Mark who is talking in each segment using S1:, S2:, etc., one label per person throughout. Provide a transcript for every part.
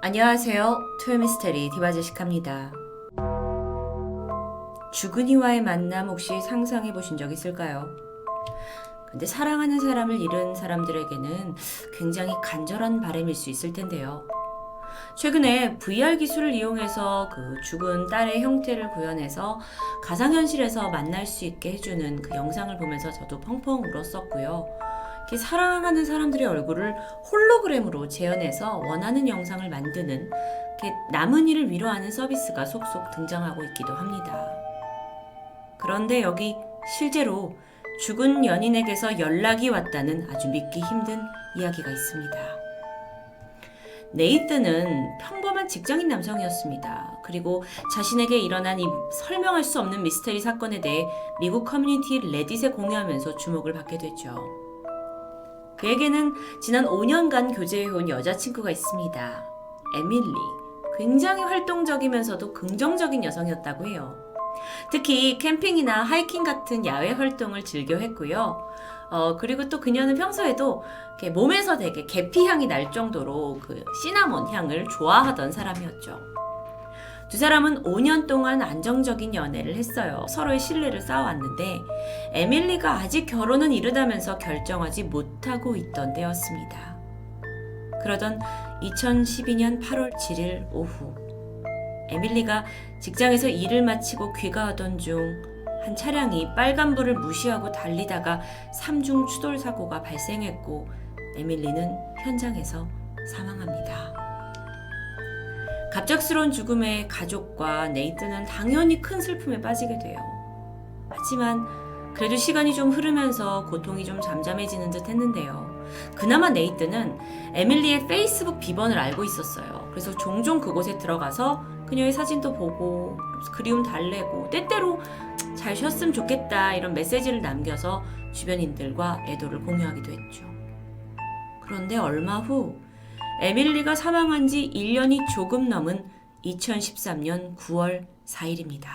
S1: 안녕하세요. 토요미스테리 디바제시카입니다. 죽은 이와의 만남 혹시 상상해 보신 적 있을까요? 근데 사랑하는 사람을 잃은 사람들에게는 굉장히 간절한 바람일 수 있을 텐데요. 최근에 VR 기술을 이용해서 그 죽은 딸의 형태를 구현해서 가상현실에서 만날 수 있게 해주는 그 영상을 보면서 저도 펑펑 울었었고요. 이렇게 사랑하는 사람들의 얼굴을 홀로그램으로 재현해서 원하는 영상을 만드는 이렇게 남은 이를 위로하는 서비스가 속속 등장하고 있기도 합니다. 그런데 여기 실제로 죽은 연인에게서 연락이 왔다는 아주 믿기 힘든 이야기가 있습니다. 네이트는 평범한 직장인 남성이었습니다. 그리고 자신에게 일어난 이 설명할 수 없는 미스테리 사건에 대해 미국 커뮤니티 레딧에 공유하면서 주목을 받게 됐죠. 그에게는 지난 5년간 교제해온 여자친구가 있습니다. 에밀리. 굉장히 활동적이면서도 긍정적인 여성이었다고 해요. 특히 캠핑이나 하이킹 같은 야외 활동을 즐겨 했고요. 그리고 또 그녀는 평소에도 이렇게 몸에서 되게 계피향이 날 정도로 그 시나몬 향을 좋아하던 사람이었죠. 두 사람은 5년 동안 안정적인 연애를 했어요. 서로의 신뢰를 쌓아왔는데 에밀리가 아직 결혼은 이르다면서 결정하지 못하고 있던 때였습니다. 그러던 2012년 8월 7일 오후 에밀리가 직장에서 일을 마치고 귀가하던 중 한 차량이 빨간불을 무시하고 달리다가 3중 추돌 사고가 발생했고 에밀리는 현장에서 사망합니다. 갑작스러운 죽음에 가족과 네이트는 당연히 큰 슬픔에 빠지게 돼요. 하지만 그래도 시간이 좀 흐르면서 고통이 좀 잠잠해지는 듯 했는데요. 그나마 네이트는 에밀리의 페이스북 비번을 알고 있었어요. 그래서 종종 그곳에 들어가서 그녀의 사진도 보고 그리움 달래고 때때로 잘 쉬었으면 좋겠다 이런 메시지를 남겨서 주변인들과 애도를 공유하기도 했죠. 그런데 얼마 후 에밀리가 사망한 지 1년이 조금 넘은 2013년 9월 4일입니다.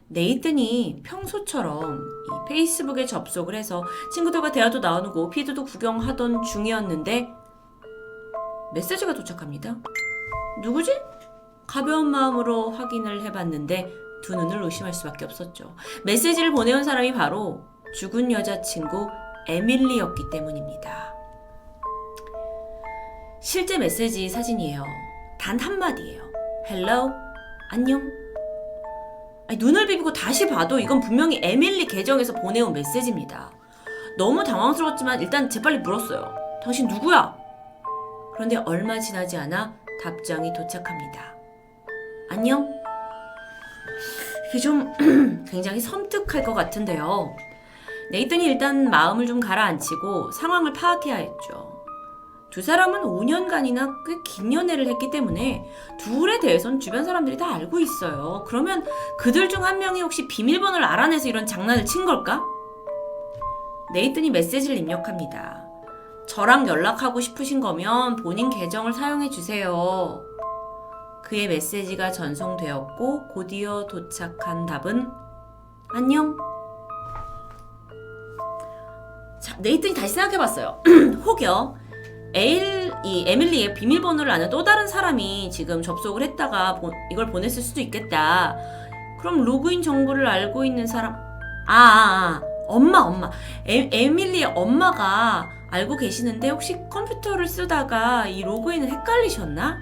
S1: 네이튼이 평소처럼 이 페이스북에 접속을 해서 친구들과 대화도 나누고 피드도 구경하던 중이었는데 메시지가 도착합니다. 누구지? 가벼운 마음으로 확인을 해봤는데 두 눈을 의심할 수밖에 없었죠. 메시지를 보내온 사람이 바로 죽은 여자친구 에밀리였기 때문입니다. 실제 메시지 사진이에요. 단 한마디예요. Hello? 안녕? 눈을 비비고 다시 봐도 이건 분명히 에밀리 계정에서 보내온 메시지입니다. 너무 당황스러웠지만 일단 재빨리 물었어요. 당신 누구야? 그런데 얼마 지나지 않아 답장이 도착합니다. 안녕? 이게 좀 굉장히 섬뜩할 것 같은데요. 네이튼이 일단 마음을 좀 가라앉히고 상황을 파악해야 했죠. 두 사람은 5년간이나 꽤 긴 연애를 했기 때문에 둘에 대해서는 주변 사람들이 다 알고 있어요. 그러면 그들 중 한 명이 혹시 비밀번호를 알아내서 이런 장난을 친 걸까? 네이튼이 메시지를 입력합니다. 저랑 연락하고 싶으신 거면 본인 계정을 사용해 주세요. 그의 메시지가 전송되었고 곧이어 도착한 답은 안녕. 자, 네이튼이 다시 생각해봤어요. 혹여 이 에밀리의 비밀번호를 아는 또 다른 사람이 지금 접속을 했다가 이걸 보냈을 수도 있겠다. 그럼 로그인 정보를 알고 있는 사람 엄마 에밀리의 엄마가 알고 계시는데 혹시 컴퓨터를 쓰다가 이 로그인을 헷갈리셨나?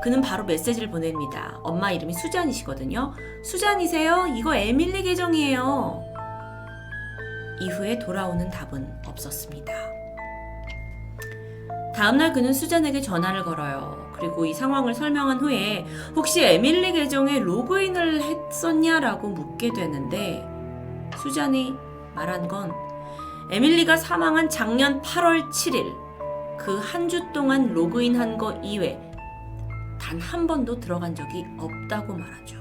S1: 그는 바로 메시지를 보냅니다. 엄마 이름이 수잔이시거든요. 수잔이세요? 이거 에밀리 계정이에요. 이후에 돌아오는 답은 없었습니다. 다음날 그는 수잔에게 전화를 걸어요. 그리고 이 상황을 설명한 후에 혹시 에밀리 계정에 로그인을 했었냐라고 묻게 되는데 수잔이 말한 건 에밀리가 사망한 작년 8월 7일 그 한 주 동안 로그인한 거 이외 단 한 번도 들어간 적이 없다고 말하죠.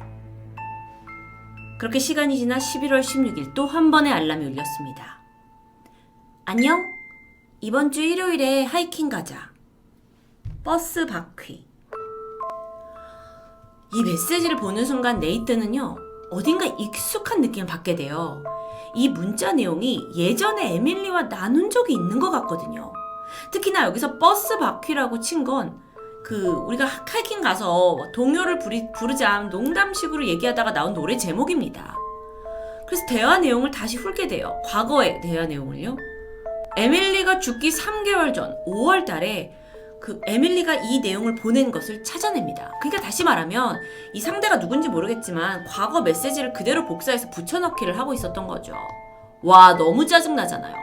S1: 그렇게 시간이 지나 11월 16일 또 한 번의 알람이 울렸습니다. 안녕? 이번 주 일요일에 하이킹 가자. 버스 바퀴. 이 메시지를 보는 순간 네이튼은요, 어딘가 익숙한 느낌을 받게 돼요. 이 문자 내용이 예전에 에밀리와 나눈 적이 있는 것 같거든요. 특히나 여기서 버스 바퀴라고 친 건 우리가 하이킹 가서 동요를 부르자 농담식으로 얘기하다가 나온 노래 제목입니다. 그래서 대화 내용을 다시 훑게 돼요. 과거의 대화 내용을요. 에밀리가 죽기 3개월 전 5월 달에 에밀리가 이 내용을 보낸 것을 찾아냅니다. 그러니까 다시 말하면 이 상대가 누군지 모르겠지만 과거 메시지를 그대로 복사해서 붙여넣기를 하고 있었던 거죠. 와, 너무 짜증나잖아요.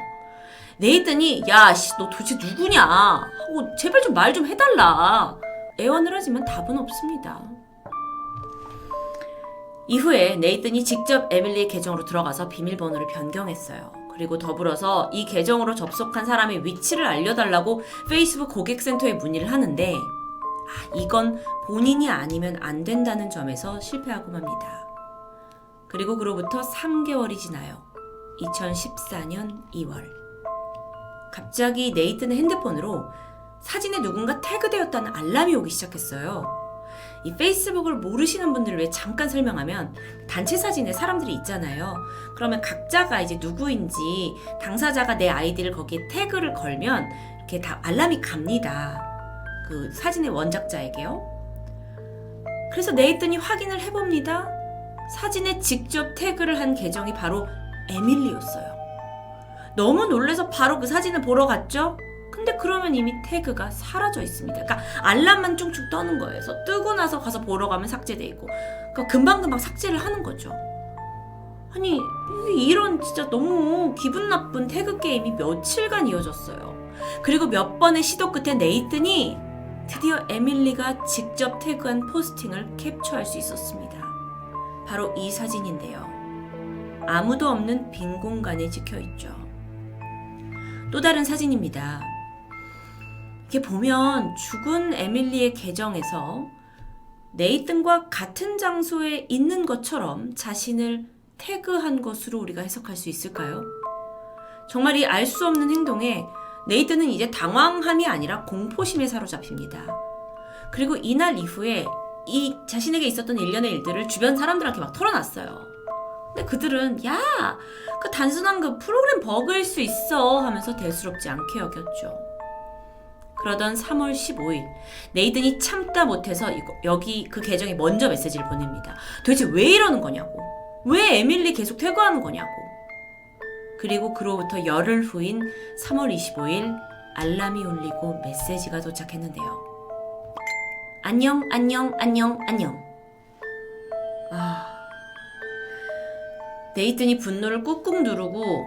S1: 네이튼이 야, 너 도대체 누구냐 하고 제발 좀 말 좀 해달라 애원을 하지만 답은 없습니다. 이후에 네이튼이 직접 에밀리의 계정으로 들어가서 비밀번호를 변경했어요. 그리고 더불어서 이 계정으로 접속한 사람의 위치를 알려달라고 페이스북 고객센터에 문의를 하는데 이건 본인이 아니면 안 된다는 점에서 실패하고 맙니다. 그리고 그로부터 3개월이 지나요. 2014년 2월. 갑자기 네이튼의 핸드폰으로 사진에 누군가 태그되었다는 알람이 오기 시작했어요. 이 페이스북을 모르시는 분들을 위해 잠깐 설명하면 단체 사진에 사람들이 있잖아요. 그러면 각자가 이제 누구인지 당사자가 내 아이디를 거기에 태그를 걸면 이렇게 다 알람이 갑니다. 그 사진의 원작자에게요. 그래서 네이튼이 확인을 해봅니다. 사진에 직접 태그를 한 계정이 바로 에밀리였어요. 너무 놀라서 바로 그 사진을 보러 갔죠? 근데 그러면 이미 태그가 사라져 있습니다. 그러니까 알람만 쭉쭉 떠는 거예요. 그래서 뜨고 나서 가서 보러 가면 삭제돼 있고, 그러니까 금방금방 삭제를 하는 거죠. 아니, 이런 진짜 너무 기분 나쁜 태그 게임이 며칠간 이어졌어요. 그리고 몇 번의 시도 끝에 네이튼이 드디어 에밀리가 직접 태그한 포스팅을 캡처할 수 있었습니다. 바로 이 사진인데요. 아무도 없는 빈 공간에 찍혀있죠. 또 다른 사진입니다. 이렇게 보면 죽은 에밀리의 계정에서 네이튼과 같은 장소에 있는 것처럼 자신을 태그한 것으로 우리가 해석할 수 있을까요? 정말 이 알 수 없는 행동에 네이튼은 이제 당황함이 아니라 공포심에 사로잡힙니다. 그리고 이날 이후에 이 자신에게 있었던 일련의 일들을 주변 사람들한테 막 털어놨어요. 근데 그들은 야, 그 단순한 그 프로그램 버그일 수 있어 하면서 대수롭지 않게 여겼죠. 그러던 3월 15일 네이튼이 참다 못해서 여기 그 계정에 먼저 메시지를 보냅니다. 도대체 왜 이러는 거냐고, 왜 에밀리 계속 태그하는 거냐고. 그리고 그로부터 열흘 후인 3월 25일 알람이 울리고 메시지가 도착했는데요. 안녕 안녕 안녕 안녕. 네이튼이 분노를 꾹꾹 누르고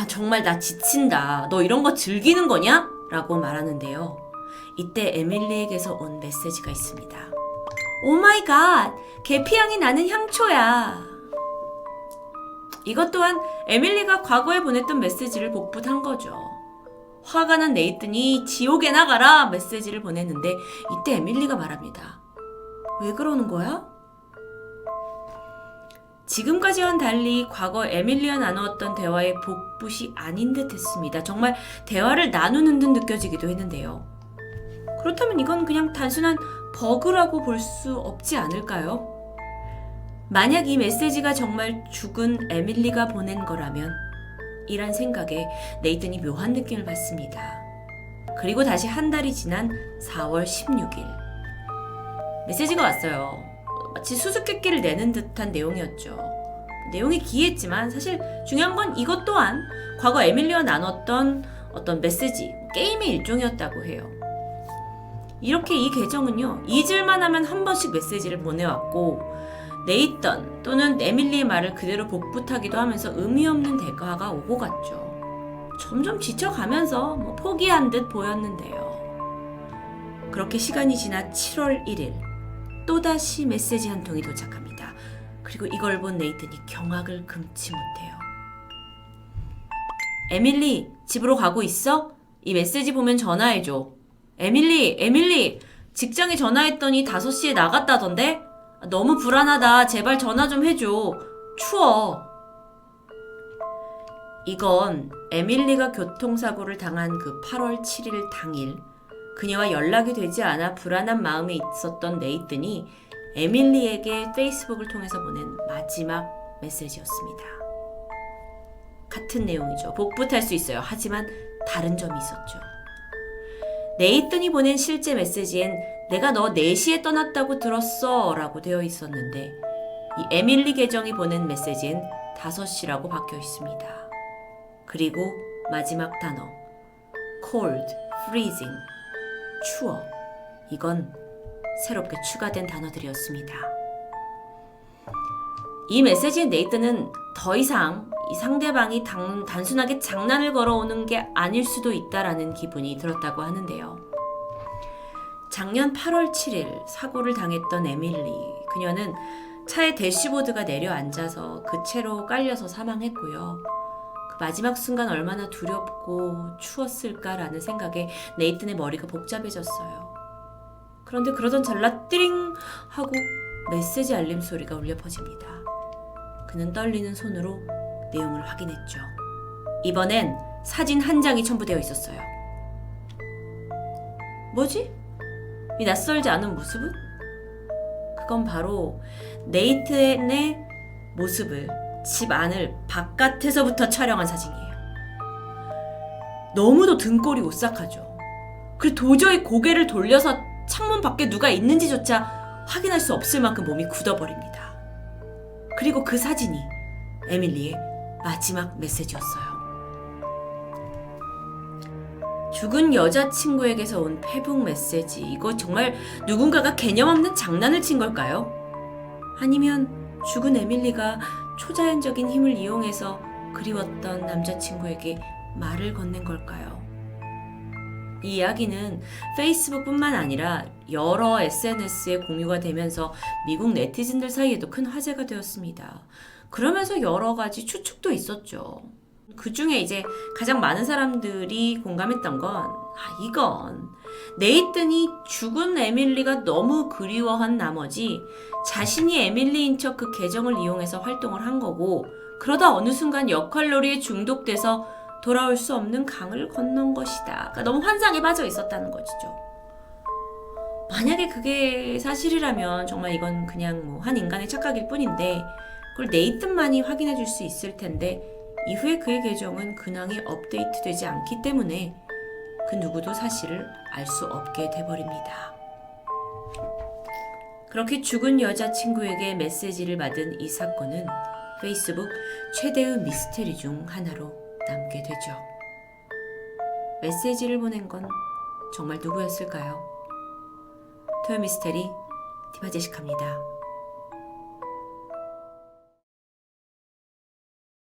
S1: 정말 나 지친다, 너 이런 거 즐기는 거냐? 라고 말하는데요. 이때 에밀리에게서 온 메시지가 있습니다. 오 마이 갓, 계피향이 나는 향초야. 이것 또한 에밀리가 과거에 보냈던 메시지를 복붙한 거죠. 화가 난 네이튼이 지옥에 나가라 메시지를 보냈는데 이때 에밀리가 말합니다. 왜 그러는 거야? 지금까지와는 달리 과거 에밀리와 나누었던 대화의 복붙이 아닌 듯 했습니다. 정말 대화를 나누는 듯 느껴지기도 했는데요. 그렇다면 이건 그냥 단순한 버그라고 볼 수 없지 않을까요? 만약 이 메시지가 정말 죽은 에밀리가 보낸 거라면 이란 생각에 네이튼이 묘한 느낌을 받습니다. 그리고 다시 한 달이 지난 4월 16일 메시지가 왔어요. 마치 수수께끼를 내는 듯한 내용이었죠. 내용이 기이했지만 사실 중요한 건 이것 또한 과거 에밀리와 나눴던 어떤 메시지, 게임의 일종이었다고 해요. 이렇게 이 계정은요, 잊을만 하면 한 번씩 메시지를 보내왔고 네이튼 또는 에밀리의 말을 그대로 복붙하기도 하면서 의미 없는 대화가 오고 갔죠. 점점 지쳐가면서 포기한 듯 보였는데요. 그렇게 시간이 지나 7월 1일 또다시 메시지 한 통이 도착합니다. 그리고 이걸 본 네이튼이 경악을 금치 못해요. 에밀리, 집으로 가고 있어? 이 메시지 보면 전화해줘. 에밀리, 직장에 전화했더니 5시에 나갔다던데? 너무 불안하다. 제발 전화 좀 해줘. 추워. 이건 에밀리가 교통사고를 당한 그 8월 7일 당일 그녀와 연락이 되지 않아 불안한 마음에 있었던 네이튼이 에밀리에게 페이스북을 통해서 보낸 마지막 메시지였습니다. 같은 내용이죠. 복붙할 수 있어요. 하지만 다른 점이 있었죠. 네이튼이 보낸 실제 메시지엔 내가 너 4시에 떠났다고 들었어 라고 되어 있었는데 이 에밀리 계정이 보낸 메시지엔 5시라고 박혀 있습니다. 그리고 마지막 단어 cold, freezing, 추워. 이건 새롭게 추가된 단어들이었습니다. 이 메시지의 네이튼은 더 이상 이 상대방이 단순하게 장난을 걸어오는 게 아닐 수도 있다라는 기분이 들었다고 하는데요. 작년 8월 7일 사고를 당했던 에밀리, 그녀는 차의 대시보드가 내려앉아서 그 채로 깔려서 사망했고요. 그 마지막 순간 얼마나 두렵고 추웠을까라는 생각에 네이튼의 머리가 복잡해졌어요. 그런데 그러던 찰나 띠링 하고 메시지 알림 소리가 울려 퍼집니다. 그는 떨리는 손으로 내용을 확인했죠. 이번엔 사진 한 장이 첨부되어 있었어요. 뭐지? 이 낯설지 않은 모습은? 그건 바로 네이튼의 모습을 집 안을 바깥에서부터 촬영한 사진이에요. 너무도 등골이 오싹하죠. 그리고 도저히 고개를 돌려서 창문 밖에 누가 있는지조차 확인할 수 없을 만큼 몸이 굳어버립니다. 그리고 그 사진이 에밀리의 마지막 메시지였어요. 죽은 여자친구에게서 온 페북 메시지. 이거 정말 누군가가 개념 없는 장난을 친 걸까요? 아니면 죽은 에밀리가 초자연적인 힘을 이용해서 그리웠던 남자친구에게 말을 건넨 걸까요? 이 이야기는 페이스북뿐만 아니라 여러 SNS에 공유가 되면서 미국 네티즌들 사이에도 큰 화제가 되었습니다. 그러면서 여러 가지 추측도 있었죠. 그 중에 이제 가장 많은 사람들이 공감했던 건 이건 네이튼이 죽은 에밀리가 너무 그리워한 나머지 자신이 에밀리인 척 그 계정을 이용해서 활동을 한 거고, 그러다 어느 순간 역할놀이에 중독돼서 돌아올 수 없는 강을 건넌 것이다. 그러니까 너무 환상에 빠져 있었다는 것이죠. 만약에 그게 사실이라면 정말 이건 그냥 한 인간의 착각일 뿐인데 그걸 네이튼만이 확인해 줄 수 있을 텐데 이후에 그의 계정은 근황이 업데이트되지 않기 때문에 그 누구도 사실을 알 수 없게 돼버립니다. 그렇게 죽은 여자친구에게 메시지를 받은 이 사건은 페이스북 최대의 미스테리 중 하나로 남게 되죠. 메시지를 보낸 건 정말 누구였을까요? 토요 미스테리 디바제시카입니다.